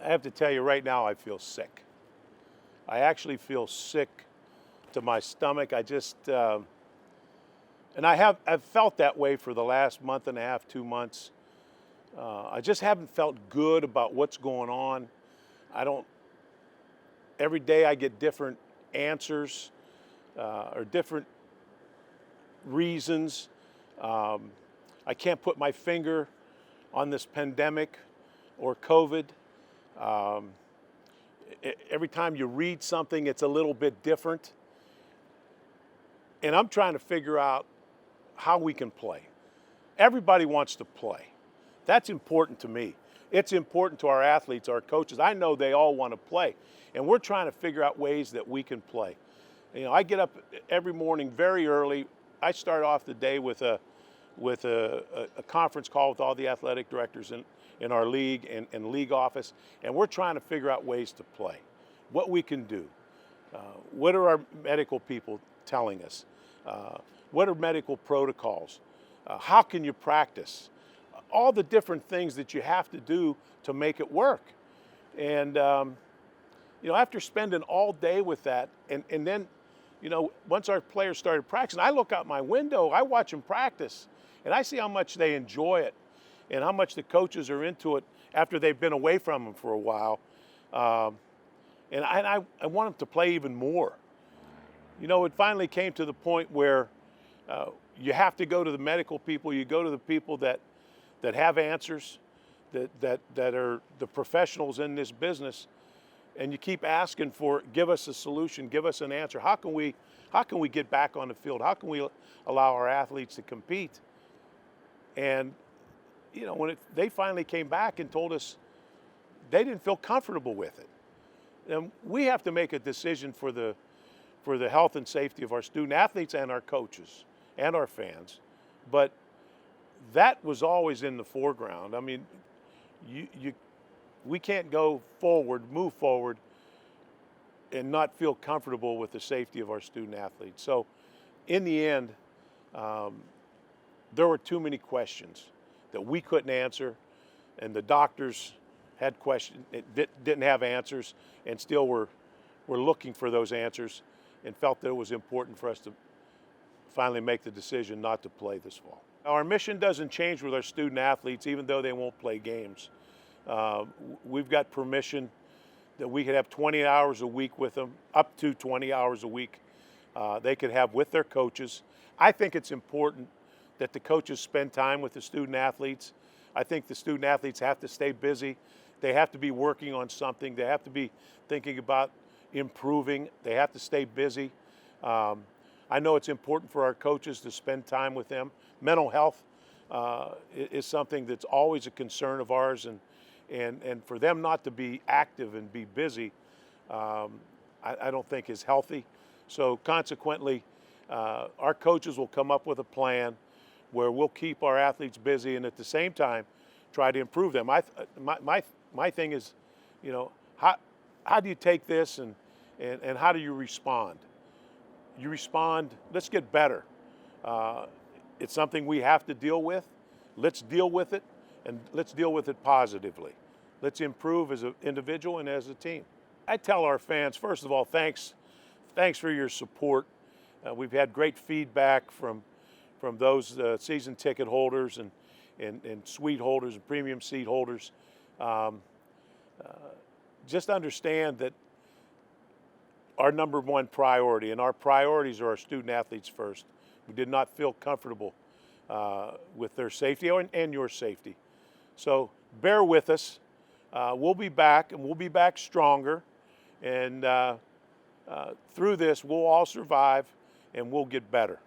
I have to tell you right now, I feel sick. I actually feel sick to my stomach. And I've felt that way for the last month and a half, 2 months. I just haven't felt good about what's going on. I don't, every day I get different answers or different reasons. I can't put my finger on this pandemic or COVID. Um, every time you read something, it's a little bit different. And I'm trying to figure out how we can play. Everybody wants to play. That's important to me. It's important to our athletes, our coaches. I know they all want to play. And we're trying to figure out ways that we can play. You know, I get up every morning very early. I start off the day with a conference call with all the athletic directors in our league and league office, and we're trying to figure out ways to play, what we can do. What are our medical people telling us? What are medical protocols? How can you practice? All the different things that you have to do to make it work. And, you know, after spending all day with that, and then, you know, once our players started practicing, I look out my window, I watch them practice, and I see how much they enjoy it and how much the coaches are into it after they've been away from them for a while. And I want them to play even more. You know, it finally came to the point where you have to go to the medical people, you go to the people that have answers, that are the professionals in this business, and you keep asking for, give us a solution, give us an answer. How can we get back on the field? How can we allow our athletes to compete? And, you know, when they finally came back and told us they didn't feel comfortable with it. And we have to make a decision for the health and safety of our student athletes and our coaches and our fans. But that was always in the foreground. I mean, we can't go forward, move forward, and not feel comfortable with the safety of our student athletes. So in the end, there were too many questions that we couldn't answer, and the doctors had questions, didn't have answers, and still were looking for those answers and felt that it was important for us to finally make the decision not to play this fall. Our mission doesn't change with our student athletes, even though they won't play games. We've got permission that we could have 20 hours a week with them, up to 20 hours a week they could have with their coaches. I think it's important that the coaches spend time with the student athletes. I think the student athletes have to stay busy. They have to be working on something. They have to be thinking about improving. They have to stay busy. I know it's important for our coaches to spend time with them. Mental health is something that's always a concern of ours, and for them not to be active and be busy, I don't think is healthy. So consequently, our coaches will come up with a plan where we'll keep our athletes busy and at the same time try to improve them. My thing is, you know, how do you take this and how do you respond? You respond, let's get better. It's something we have to deal with. Let's deal with it, and let's deal with it positively. Let's improve as an individual and as a team. I tell our fans, first of all, thanks for your support. We've had great feedback from those season ticket holders and suite holders and premium seat holders. Just understand that our number one priority, and our priorities are our student athletes first. We did not feel comfortable with their safety and your safety. So bear with us. We'll be back, and we'll be back stronger. And through this, we'll all survive, and we'll get better.